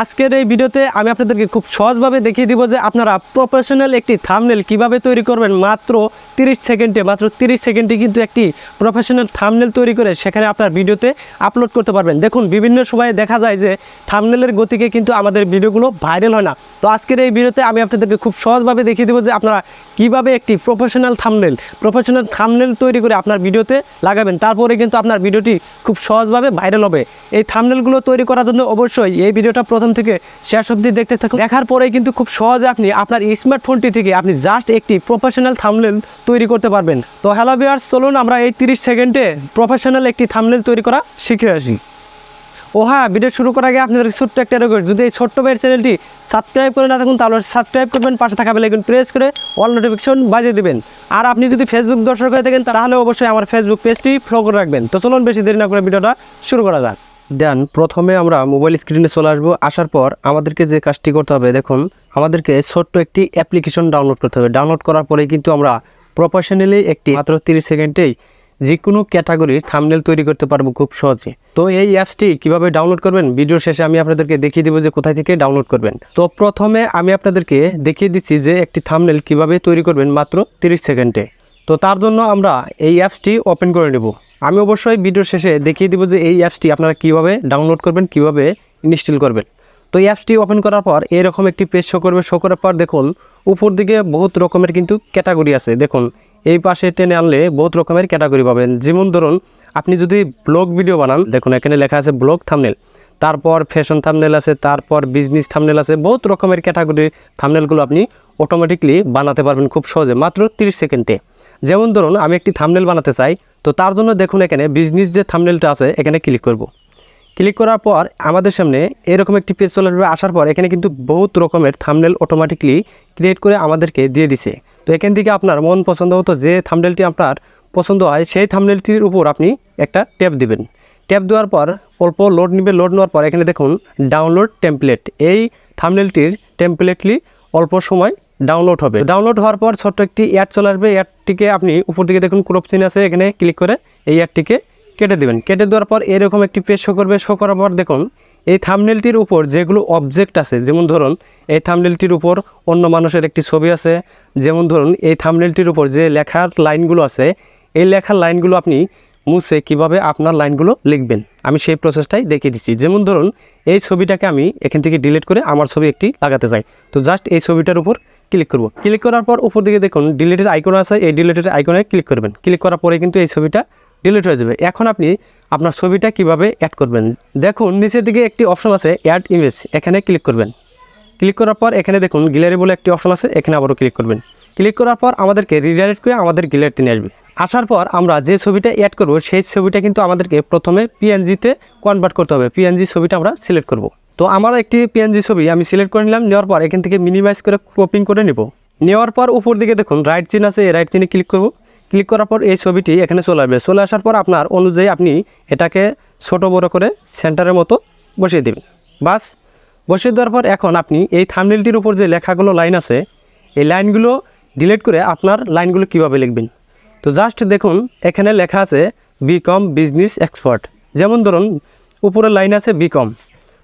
আজকের এই ভিডিওতে আমি আপনাদেরকে খুব সহজভাবে দেখিয়ে দিব যে আপনারা প্রফেশনাল একটি থাম্বনেল কিভাবে তৈরি করবেন মাত্র 30 সেকেন্ডে কিন্তু একটি প্রফেশনাল থাম্বনেল তৈরি করে সেখানে আপনার ভিডিওতে আপলোড করতে পারবেন। দেখুন বিভিন্ন সময়ে দেখা যায় যে থাম্বনেলের গতিকে কিন্তু আমাদের ভিডিওগুলো ভাইরাল হয় না। তো আজকের এই ভিডিওতে আমি আপনাদেরকে খুব সহজভাবে দেখিয়ে দেবো যে আপনারা কিভাবে একটি প্রফেশনাল থাম্বনেল তৈরি করে আপনার ভিডিওতে লাগাবেন, তারপরে কিন্তু আপনার ভিডিওটি খুব সহজভাবে ভাইরাল হবে। এই থাম্বনেলগুলো তৈরি করার জন্য অবশ্যই এই ভিডিওটা প্রথম থেকে শেষ অবধি দেখতে থাকুন। দেখার পরেই কিন্তু খুব সহজে আপনি আপনার স্মার্টফোনটি থেকে আপনি জাস্ট একটি প্রফেশনাল থাম্বনেল তৈরি করতে পারবেন। তো হ্যালো ভিউয়ার্স, চলুন আমরা এই 30 সেকেন্ডে প্রফেশনাল একটি থাম্বনেল তৈরি করা শিখে আসি। ও হ্যাঁ, ভিডিও শুরু করার আগে আপনাদের ছোট্ট একটা রিকোয়েস্ট, যদি এই ছোট্ট ভাইয়ের চ্যানেলটি সাবস্ক্রাইব করে না থাকুন তাহলে সাবস্ক্রাইব করবেন, পাশে থাকা বেল আইকন প্রেস করে অল নোটিফিকেশন বাজিয়ে দেবেন। আর আপনি যদি ফেসবুক দর্শক হয়ে থাকেন তাহলে অবশ্যই আমার ফেসবুক পেজটি ফলো করে রাখবেন। তো চলুন বেশি দেরি না করে ভিডিওটা শুরু করা যাক। দেন প্রথমে আমরা মোবাইল স্ক্রিনে চলে আসবো। আসার পর আমাদেরকে যে কাজটি করতে হবে, দেখুন আমাদেরকে ছোট্ট একটি অ্যাপ্লিকেশন ডাউনলোড করতে হবে। ডাউনলোড করার পরে কিন্তু আমরা প্রফেশনালি একটি মাত্র 30 সেকেন্ডেই যে কোনো ক্যাটাগরির থাম্বনেল তৈরি করতে পারবো খুব সহজে। তো এই অ্যাপসটি কিভাবে ডাউনলোড করবেন ভিডিও শেষে আমি আপনাদেরকে দেখিয়ে দেবো যে কোথায় থেকে ডাউনলোড করবেন। তো প্রথমে আমি আপনাদেরকে দেখিয়ে দিচ্ছি যে একটি থাম্বনেল কিভাবে তৈরি করবেন মাত্র 30 সেকেন্ডে। তো তার জন্য আমরা এই অ্যাপসটি ওপেন করে নেব। আমি অবশ্যই ভিডিও শেষে দেখিয়ে দেবো যে এই অ্যাপসটি আপনারা কিভাবে ডাউনলোড করবেন, কিভাবে ইনস্টল করবেন। তো এই অ্যাপসটি ওপেন করার পর এরকম একটি পেজ শো করবে। শো করার পর দেখুন উপর দিকে বহুত রকমের কিন্তু ক্যাটাগরি আছে। দেখুন এই পাশে টেনে আনলে বহুত রকমের ক্যাটাগরি পাবেন। যেমন ধরুন আপনি যদি ব্লগ ভিডিও বানান, দেখুন এখানে লেখা আছে ব্লগ থাম্বনেল, তারপর ফ্যাশন থাম্বনেল আছে, তারপর বিজনেস থাম্বনেল আছে। বহুত রকমের ক্যাটাগরি থাম্বনেলগুলো আপনি অটোমেটিকলি বানাতে পারবেন খুব সহজে মাত্র 30 সেকেন্ডে। যেমন ধরুন আমি একটি থাম্বনেল বানাতে চাই, তো তার জন্য দেখুন এখানে বিজনেস যে থাম্বনেলটা আছে এখানে ক্লিক করব। ক্লিক করার পর আমাদের সামনে এরকম একটি পেজ চলে আসবে। আসার পর এখানে কিন্তু বহুত রকমের থাম্বনেল অটোমেটিকলি ক্রিয়েট করে আমাদেরকে দিয়ে দিছে। তো এখান থেকে আপনার মন পছন্দ মতো যে থাম্বনেলটি আপনার পছন্দ হয় সেই থাম্বনেলটির উপর আপনি একটা ট্যাপ দিবেন। ট্যাপ দেওয়ার পর অল্প লোড নেবে। লোড নেওয়ার পর এখানে দেখুন ডাউনলোড টেমপ্লেট, এই থাম্বনেলটির টেমপ্লেটলি অল্প সময় ডাউনলোড হবে। ডাউনলোড হওয়ার পর ছোট্ট একটি অ্যাড চলে আসবে। অ্যাডটিকে আপনি উপর দিকে দেখুন ক্রপ চিহ্ন আছে, এখানে ক্লিক করে এই অ্যাডটিকে কেটে দেবেন। কেটে দেওয়ার পর এরকম একটি পেজ শো করবে। শো করার পর দেখুন এই থাম্বনেলটির উপর যেগুলো অবজেক্ট আছে, যেমন ধরুন এই থাম্বনেলটির উপর অন্য মানুষের একটি ছবি আছে। যেমন ধরুন এই থাম্বনেলটির উপর যে লেখার লাইনগুলো আছে, এই লেখার লাইনগুলো আপনি মুছে কিভাবে আপনার লাইনগুলো লিখবেন আমি সেই প্রসেসটাই দেখিয়ে দিচ্ছি। যেমন ধরুন এই ছবিটাকে আমি এখান থেকে ডিলিট করে আমার ছবি একটি লাগাতে চাই, তো জাস্ট এই ছবিটার উপর ক্লিক করব। ক্লিক করার পর উপর দিকে দেখুন ডিলিটের আইকন আছে, এই ডিলিটের আইকনে ক্লিক করবেন। ক্লিক করার পরে কিন্তু এই ছবিটা ডিলিট হয়ে যাবে। এখন আপনি আপনার ছবিটা কিভাবে অ্যাড করবেন, দেখুন নিচের দিকে একটি অপশন আছে অ্যাড ইমেজ, এখানে ক্লিক করবেন। ক্লিক করার পর এখানে দেখুন গ্যালারি বলে একটি অপশন আছে, এখানে আবারও ক্লিক করবেন। ক্লিক করার পর আমাদেরকে রিডাইরেক্ট করে আমাদের গ্যালারিতে নিয়ে আসবে। আসার পর আমরা যে ছবিটা অ্যাড করব সেই ছবিটা কিন্তু আমাদেরকে প্রথমে পিএনজিতে কনভার্ট করতে হবে। পিএনজি ছবিটা আমরা সিলেক্ট করব। তো আমার একটি পিএনজি ছবি আমি সিলেক্ট করে নিলাম। নেওয়ার পর এখান থেকে মিনিমাইজ করে ক্রপিং করে নেব। নেওয়ার পর উপর দিকে দেখুন রাইট চিহ্ন আছে, এই রাইট চিহ্নে ক্লিক করব। ক্লিক করার পর এই ছবিটি এখানে চলে আসবে। চলে আসার পর আপনার অনুযায়ী আপনি এটাকে ছোট বড় করে সেন্টারের মতো বসিয়ে দেবেন। বাস বসিয়ে দেওয়ার পর এখন আপনি এই থাম্বনেলটির উপর যে লেখাগুলো লাইন আছে এই লাইনগুলো ডিলিট করে আপনার লাইনগুলো কিভাবে লিখবেন। তো জাস্ট দেখুন এখানে লেখা আছে বিকম বিজনেস এক্সপার্ট। যেমন ধরুন উপরে লাইন আছে বিকম,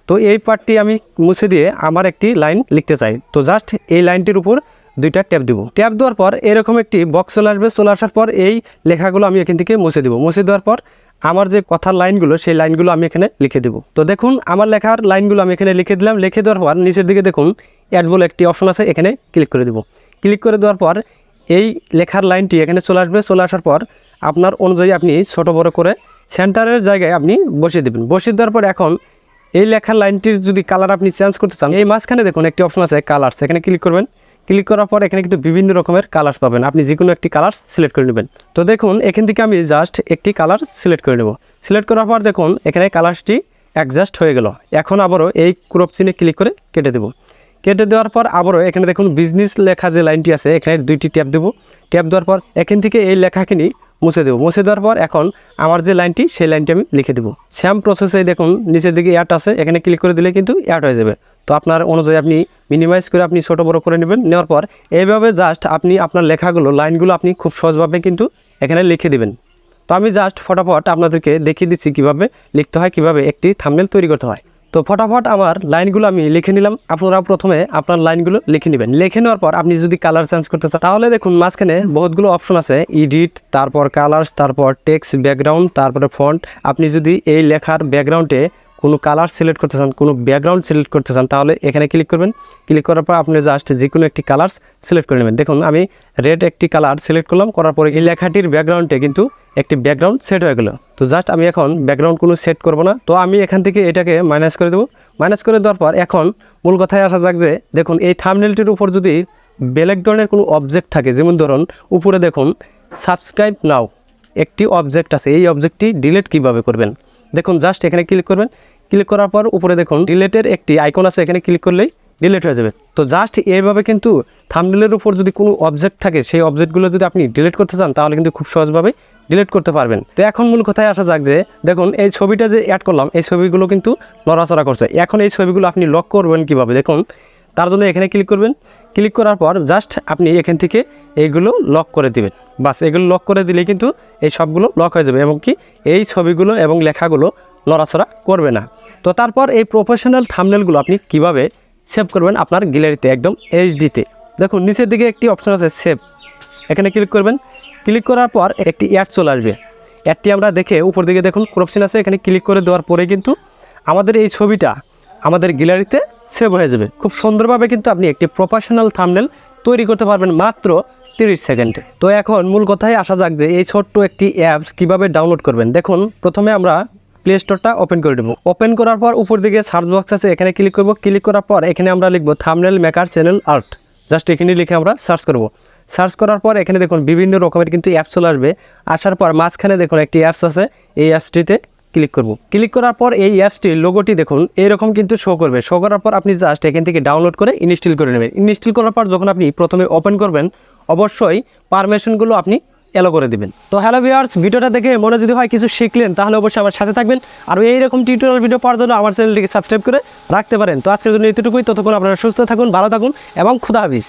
তো এই পার্টটি আমি মুছে দিয়ে আমার একটি লাইন লিখতে চাই। তো জাস্ট এই লাইনটির উপর দুইটা ট্যাপ দেবো। ট্যাপ দেওয়ার পর এরকম একটি বক্স চলে আসবে। চলে আসার পর এই লেখাগুলো আমি এখান থেকে মুছে দেবো। মুছে দেওয়ার পর আমার যে কথার লাইনগুলো সেই লাইনগুলো আমি এখানে লিখে দেবো। তো দেখুন আমার লেখার লাইনগুলো আমি এখানে লিখে দিলাম। লিখে দেওয়ার পর নিচের দিকে দেখুন অ্যাড বলে একটি অপশন আছে, এখানে ক্লিক করে দেবো। ক্লিক করে দেওয়ার পর এই লেখার লাইনটি এখানে চলে আসবে। চলে আসার পর আপনার অনুযায়ী আপনি ছোট বড় করে সেন্টারের জায়গায় আপনি বসিয়ে দেবেন। বসিয়ে দেওয়ার পর এখন এই লেখার লাইনটির যদি কালার আপনি চেঞ্জ করতে চান, এই মাঝখানে দেখুন একটি অপশন আছে কালার্স, এখানে ক্লিক করবেন। ক্লিক করার পর এখানে কিন্তু বিভিন্ন রকমের কালার্স পাবেন, আপনি যে কোনো একটি কালার সিলেক্ট করে নেবেন। তো দেখুন এখান থেকে আমি জাস্ট একটি কালার সিলেক্ট করে নেব। সিলেক্ট করার পর দেখুন এখানে কালারটি অ্যাডজাস্ট হয়ে গেল। এখন আবারও এই ক্রপ চিহ্নে ক্লিক করে কেটে দেবো। কেটে দেওয়ার পর আবারও এখানে দেখুন বিজনেস লেখা যে লাইনটি আছে এখানে দুইটি ট্যাপ দেবো। ট্যাপ দেওয়ার পর এখান থেকে এই লেখাখিনি মুছে দেবো। মুছে দেওয়ার পর এখন আমার যে লাইনটি সেই লাইনটি আমি লিখে দেবো। সেম প্রসেসে দেখুন নিচের দিকে অ্যাড আছে, এখানে ক্লিক করে দিলে কিন্তু অ্যাড হয়ে যাবে। তো আপনার অনুযায়ী আপনি মিনিমাইজ করে আপনি ছোটো বড়ো করে নেবেন। নেওয়ার পর এইভাবে জাস্ট আপনি আপনার লেখাগুলো লাইনগুলো আপনি খুব সহজভাবে কিন্তু এখানে লিখে দেবেন। তো আমি জাস্ট ফটাফট আপনাদেরকে দেখিয়ে দিচ্ছি কীভাবে লিখতে হয়, কীভাবে একটি থাম্বনেল তৈরি করতে হয়। তো ফটাফট আমার লাইনগুলো আমি লিখে নিলাম। আপনারা প্রথমে আপনার লাইনগুলো লিখে নেবেন। লিখে নেওয়ার পর আপনি যদি কালার চেঞ্জ করতে চান তাহলে দেখুন মাঝখানে বহুতগুলো অপশন আছে, এডিট, তারপর কালার্স, তারপর টেক্সট ব্যাকগ্রাউন্ড, তারপরে ফন্ট। আপনি যদি এই লেখার ব্যাকগ্রাউন্ডে কোনো কালার সিলেক্ট করতে চান, কোনো ব্যাকগ্রাউন্ড সিলেক্ট করতে চান, তাহলে এখানে ক্লিক করবেন। ক্লিক করার পর আপনি জাস্ট যে কোনো একটি কালার সিলেক্ট করে নেবেন। দেখুন আমি রেড একটি কালার সিলেক্ট করলাম, করার পরে এই লেখাটির ব্যাকগ্রাউন্ডে কিন্তু একটি ব্যাকগ্রাউন্ড সেট হয়ে গেল। তো জাস্ট আমি এখন ব্যাকগ্রাউন্ড কোনো সেট করব না, তো আমি এখান থেকে এটাকে মাইনাস করে দেবো। মাইনাস করে দেওয়ার পর এখন মূল কথায় আসা যাক যে দেখুন এই থাম্বনেলটির উপর যদি ব্ল্যাক ধরনের কোনো অবজেক্ট থাকে, যেমন ধরুন উপরে দেখুন সাবস্ক্রাইব নাও একটি অবজেক্ট আছে, এই অবজেক্টটি ডিলিট কিভাবে করবেন দেখুন জাস্ট এখানে ক্লিক করবেন। ক্লিক করার পর উপরে দেখুন ডিলিটের একটি আইকন আছে, এখানে ক্লিক করলেই ডিলিট হয়ে যাবে। তো জাস্ট এইভাবে কিন্তু থাম্বনেলের উপর যদি কোনো অবজেক্ট থাকে সেই অবজেক্টগুলো যদি আপনি ডিলিট করতে চান তাহলে কিন্তু খুব সহজভাবে ডিলিট করতে পারবেন। তো এখন মূল কথায় আসা যাক যে দেখুন এই ছবিটা যে অ্যাড করলাম এই ছবিগুলো কিন্তু নড়াচড়া করছে। এখন এই ছবিগুলো আপনি লক করবেন কিভাবে দেখুন, তার জন্য এখানে ক্লিক করবেন। ক্লিক করার পর জাস্ট আপনি এখান থেকে এইগুলো লক করে দিবেন। বাস এগুলো লক করে দিলেই কিন্তু এই সবগুলো লক হয়ে যাবে এবং কি এই ছবিগুলো এবং লেখাগুলো নড়াচড়া করবে না। তো তারপর এই প্রফেশনাল থাম্বনেলগুলো আপনি কিভাবে সেভ করবেন আপনার গ্যালারিতে একদম এইচডিতে। দেখুন নিচের দিকে একটি অপশন আছে সেভ, এখানে ক্লিক করবেন। ক্লিক করার পর একটি অ্যাড চলে আসবে। অ্যাডটি আমরা দেখে উপর দিকে দেখুন অপশন আছে, এখানে ক্লিক করে দেওয়ার পরে কিন্তু আমাদের এই ছবিটা আমাদের গ্যালারিতে সেভ হয়ে যাবে। খুব সুন্দরভাবে কিন্তু আপনি একটি প্রফেশনাল থাম্বনেল তৈরি করতে পারবেন মাত্র 30 সেকেন্ডে। তো এখন মূল কথায় আসা যাক যে এই ছোট্ট একটি অ্যাপস কিভাবে ডাউনলোড করবেন। দেখুন প্রথমে আমরা প্লে স্টোরটা ওপেন করে দেবো। ওপেন করার পর উপর দিকে সার্চ বক্স আছে, এখানে ক্লিক করব। ক্লিক করার পর এখানে আমরা লিখবো thumbnail maker channel art, just এখানে লিখে আমরা সার্চ করব। সার্চ করার পর এখানে দেখুন বিভিন্ন রকমের কিন্তু অ্যাপস চলে আসবে। আসার পর মাঝখানে দেখুন একটি অ্যাপস আছে, এই অ্যাপসটিতে ক্লিক করব। ক্লিক করার পর এই অ্যাপসটির লোগোটি দেখুন এরকম কিন্তু শো করবে। শো করার পর আপনি জাস্ট এখান থেকে ডাউনলোড করে ইনস্টল করে নেবেন। ইনস্টল করার পর যখন আপনি প্রথমে ওপেন করবেন অবশ্যই পারমিশনগুলো আপনি এলো করে দিবেন। তো হ্যালো ভিউয়ার্স, ভিডিওটা দেখে মনে যদি হয় কিছু শিখলেন তাহলে অবশ্যই আমার সাথে থাকবেন। আর এইরকম টিউটোরিয়াল ভিডিও পাওয়ার জন্য আমার চ্যানেলটিকে সাবস্ক্রাইব করে রাখতে পারেন। তো আজকের জন্য এতটুকুই, ততক্ষণ আপনারা সুস্থ থাকুন, ভালো থাকুন এবং খুদা হাফেজ।